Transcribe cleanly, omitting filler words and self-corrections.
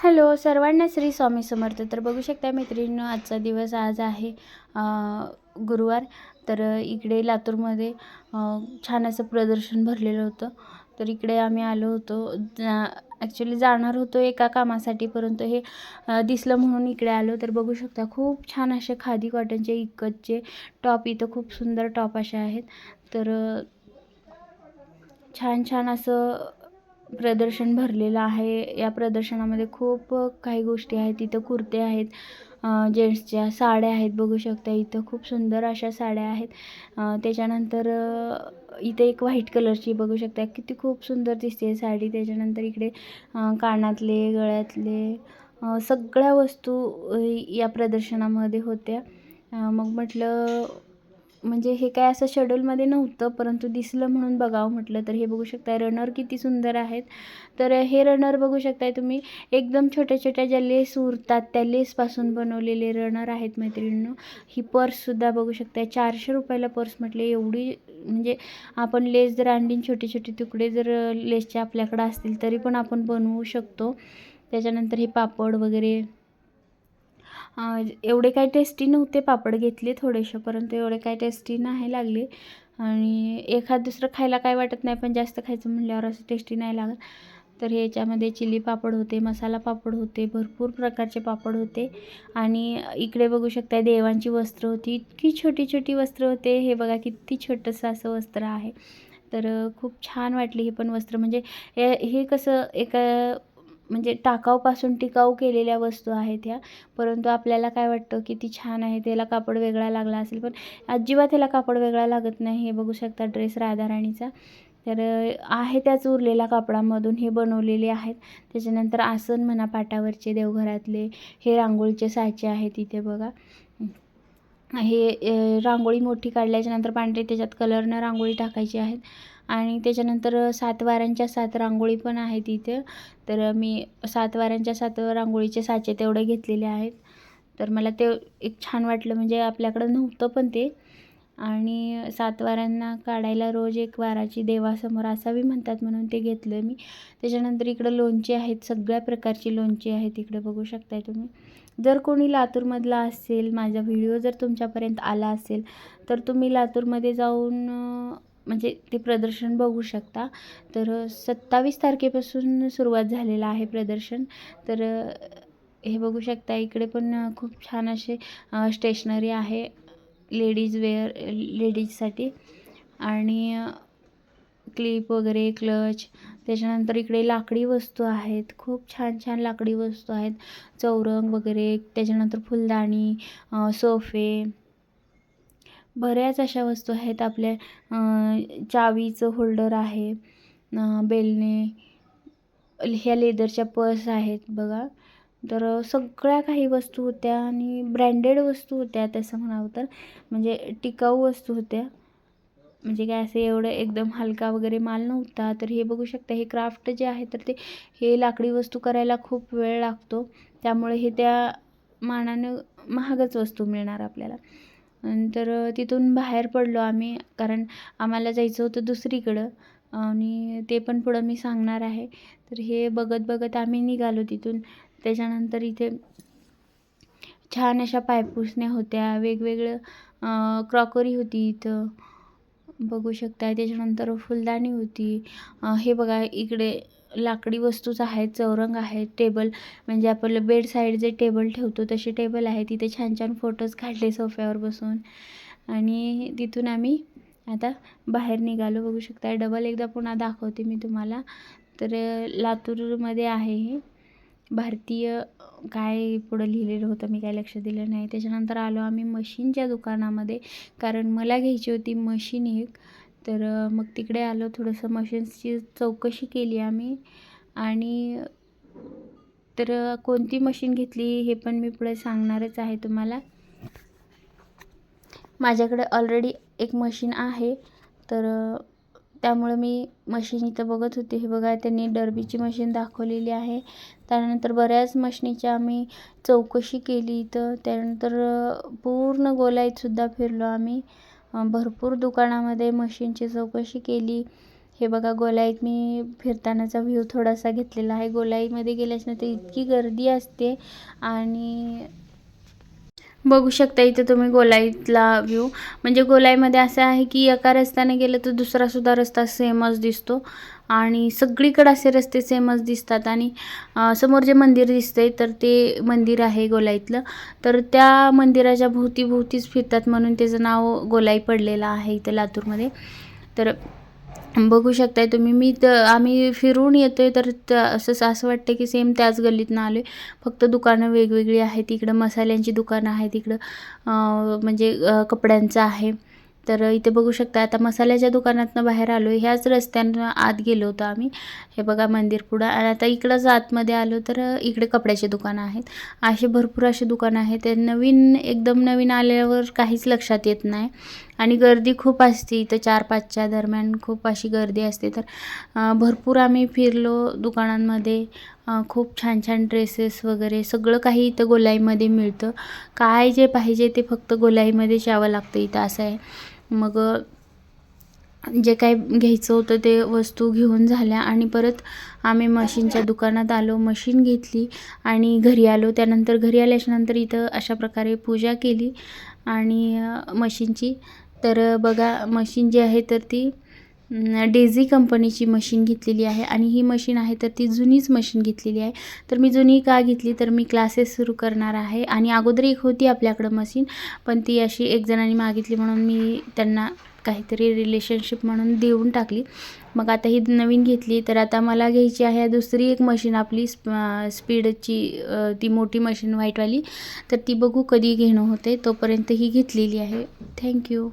Hello सर्वांना श्री स्वामी समर्थ. तर बघू शकता मैत्रिणींनो, आजचा दिवस आज आहे गुरुवार. तर इकडे लातूरमध्ये छान असं प्रदर्शन भरलेलं होतं. तर इकडे आम्ही आलो होतो. ॲक्च्युली जाणार होतो एका कामासाठी, परंतु हे दिसलं म्हणून इकडे आलो. तर बघू शकता खूप छान असे खादी कॉटनचे इकतचे टॉप, इथं खूप सुंदर टॉप असे आहेत. तर छान छान असं प्रदर्शन भरलेलं आहे. या प्रदर्शनामध्ये खूप काही गोष्टी आहेत. इथं कुर्ते आहेत, जेंट्सच्या साड्या आहेत. बघू शकता इथं खूप सुंदर अशा साड्या आहेत. त्याच्यानंतर इथे एक व्हाईट कलरची बघू शकता, किती खूप सुंदर दिसते साडी. त्याच्यानंतर इकडे कानातले, गळ्यातले सगळ्या वस्तू या प्रदर्शनामध्ये होत्या. मग म्हटलं, म्हणजे हे काय असं शेड्यूलमध्ये नव्हतं, परंतु दिसलं म्हणून बघावं म्हटलं. तर हे बघू शकता रनर किती सुंदर आहेत. तर हे रनर बघू शकताय तुम्ही, एकदम छोट्या छोट्या ज्या लेस उरतात त्या लेसपासून बनवलेले रनर आहेत मैत्रिणींनो. ही पर्ससुद्धा बघू शकताय, 400 रुपयाला पर्स. म्हटले एवढी, म्हणजे आपण लेस जर आणली, छोटे छोटे तुकडे जर लेसचे आपल्याकडे असतील तरी पण आपण बनवू शकतो. त्याच्यानंतर हे पापड वगैरे, एवढे काही टेस्टी नव्हते. पापड घेतले थोडेसे, परंतु एवढे काही टेस्टी नाही लागले. आणि एखाद दुसरं खायला काय वाटत नाही, पण जास्त खायचं म्हणल्यावर असं टेस्टी नाही लागत. तर ह्याच्यामध्ये चिली पापड होते, मसाला पापड होते, भरपूर प्रकारचे पापड होते. आणि इकडे बघू शकता देवांची वस्त्र होती. इतकी छोटी छोटी वस्त्र होते. हे बघा किती छोटंसं असं वस्त्र आहे. तर खूप छान वाटली हे पण वस्त्र. म्हणजे हे कसं म्हणजे टाकाऊपासून टिकाऊ केलेल्या वस्तू आहेत ह्या. परंतु आपल्याला काय वाटतं किती छान आहे, त्याला कापड वेगळा लागला असेल, पण अजिबात त्याला कापड वेगळा लागत नाही. हे बघू शकता ड्रेस राधाराणीचा. तर आहे त्याच उरलेल्या कापडामधून हे बनवलेले आहेत. त्याच्यानंतर आसन म्हणा, पाटावरचे देवघरातले, हे रांगोळीचे साचे आहेत. इथे बघा, हे रांगोळी मोठी काढल्याच्यानंतर पांढरी त्याच्यात कलरनं रांगोळी टाकायची आहेत. आणि त्याच्यानंतर 7 वारांच्या 7 रांगोळी पण आहेत इथे. तर मी 7 वारांच्या 7 रांगोळीचे साचे तेवढे घेतलेले आहेत. तर मला ते एक छान वाटलं, म्हणजे आपल्याकडं नव्हतं पण ते. आणि 7 वारांना काढायला रोज एक वाराची देवासमोर असावी म्हणतात, म्हणून ते घेतलं मी. त्याच्यानंतर इकडं लोणचे आहेत, सगळ्या प्रकारची लोणचे आहेत इकडे बघू शकताय तुम्ही. जर कोणी लातूरमधला असेल, माझा व्हिडिओ जर तुमच्यापर्यंत आला असेल, तर तुम्ही लातूरमध्ये जाऊन म्हणजे ते प्रदर्शन बघू शकता. तर 27 तारखेपासून सुरुवात झालेलं आहे प्रदर्शन. तर हे बघू शकता इकडे पण खूप छान असे स्टेशनरी आहे लेडीज वेअर, लेडीजसाठी. आणि क्लिप वगैरे, क्लच. त्याच्यानंतर इकडे लाकडी वस्तू आहेत, खूप छान छान लाकडी वस्तू आहेत, चौरंग वगैरे. त्याच्यानंतर फुलदाणी, सोफे, बऱ्याच अशा वस्तू आहेत. आपल्या चावीचं होल्डर आहे, बेलणे, ह्या लेदरच्या पर्स आहेत बघा. तर सगळ्या काही वस्तू होत्या आणि ब्रँडेड वस्तू होत्या तसं म्हणावं तर. म्हणजे टिकाऊ वस्तू होत्या, म्हणजे काय असं एवढं एकदम हलका वगैरे माल नव्हता. तर हे बघू शकता, हे क्राफ्ट जे आहे तर ते हे लाकडी वस्तू करायला खूप वेळ लागतो, त्यामुळे हे त्या मानानं महागच वस्तू मिळणार आपल्याला. नंतर तिथून बाहेर पडलो आम्ही, कारण आम्हाला जायचं होतं दुसरीकडं, आणि ते पण पुढं मी सांगणार आहे. तर हे बघत बघत आम्ही निघालो तिथून. त्याच्यानंतर इथे छान अशा पायपुसण्या होत्या, वेगवेगळं क्रॉकरी होती इथं बघू शकता. त्याच्यानंतर फुलदाणी होती. हे बघा इकडे लाकडी वस्तूच आहेत, चौरंग आहेत, टेबल, म्हणजे आपलं बेड साईड जे टेबल ठेवतो तसे टेबल आहे. तिथे छान छान फोटोज काढले सोफ्यावर बसून. आणि तिथून आम्ही आता बाहेर निघालो बघू शकता. डबल एकदा पुन्हा दाखवते मी तुम्हाला. तर लातूरमध्ये आहे हे. भारतीय काय पुढं लिहिलेलं होतं, मी काय लक्ष दिलं नाही. त्याच्यानंतर आलो आम्ही मशीनच्या दुकानामध्ये, कारण मला घ्यायची होती मशीन एक. तर मग तिकडे आलो, थोडंसं मशीन्सची चौकशी केली आम्ही. आणि तर कोणती मशीन घेतली हे पण मी पुढे सांगणारच आहे तुम्हाला. माझ्याकडे ऑलरेडी एक मशीन आहे, तर त्यामुळे मी मशीन इथं बघत होते. हे बघा, त्यांनी डर्बीची मशीन दाखवलेली आहे. त्यानंतर बऱ्याच मशीनीच्या आम्ही चौकशी केली इथं. त्यानंतर पूर्ण गोलाईतसुद्धा फिरलो आम्ही, भरपूर दुकानामध्ये मशीनची चौकशी केली. हे बघा गोलाई मी फिरतानाचा व्ह्यू थोडासा घेतलेला आहे. गोलाईमध्ये गेल्याच्यानंतर इतकी गर्दी असते आणि बघू शकता इथे तुम्ही गोलाईतला व्ह्यू. म्हणजे गोलाईमध्ये असं आहे की एका रस्त्याने गेलं तर दुसरासुद्धा रस्ता सेमच दिसतो आणि सगळीकडे असे रस्ते सेमच दिसतात. आणि समोर जे मंदिर दिसतंय तर ते मंदिर आहे गोलाईतलं. तर त्या मंदिराच्या भोवतीच फिरतात म्हणून त्याचं नाव गोलाई पडलेलं आहे इथं लातूरमध्ये. तर बघू शकताय तुम्ही आम्ही फिरून येतोय तर असं वाटतं की सेम त्याच गल्लीतनं आलोय. फक्त दुकानं वेगवेगळी आहेत. इकडं मसाल्यांची दुकानं आहेत, इकडं म्हणजे कपड्यांचं आहे. तर इथे बघू शकता आता मसाल्याच्या दुकानातनं बाहेर आलो, ह्याच रस्त्यानं आत गेलो होतो आम्ही. हे बघा मंदिर पुढं आणि आता इकडंच आतमध्ये आलो तर इकडे कपड्याची दुकानं आहेत. असे भरपूर अशी दुकानं आहेत. ते एकदम नवीन आल्यावर काहीच लक्षात येत नाही आणि गर्दी खूप असते इथं 4-5च्या दरम्यान खूप अशी गर्दी असते. तर भरपूर आम्ही फिरलो दुकानांमध्ये. खूप छान छान ड्रेसेस वगैरे सगळं काही इथं गोलाईमध्ये मिळतं. काय जे पाहिजे ते फक्त गोलाईमध्येच यावं लागतं इथं, असं आहे. मग जे काही घ्यायचं होतं ते वस्तू घेऊन झाल्या आणि परत आम्ही मशीनच्या दुकानात आलो, मशीन घेतली आणि घरी आलो. त्यानंतर घरी आल्याच्यानंतर इथं अशा प्रकारे पूजा केली आणि मशीनची. तर बघा मशीन जी आहे तर ती डेझी कंपनीची मशीन घेतलेली आहे आणि ही मशीन आहे तर ती जुनीच मशीन घेतलेली आहे. तर मी जुनी का घेतली तर मी क्लासेस सुरू करणार आहे आणि अगोदर एक होती आपल्याकडं मशीन, पण ती अशी एक जणांनी मागितली म्हणून मी त्यांना काहीतरी रिलेशनशिप म्हणून देऊन टाकली. मग आता ही नवीन घेतली. तर आता मला घ्यायची आहे दुसरी एक मशीन आपली स्पीडची, ती मोठी मशीन व्हाईटवाली. तर ती बघू कधी घेणं होते, तोपर्यंत ही घेतलेली आहे. थँक्यू.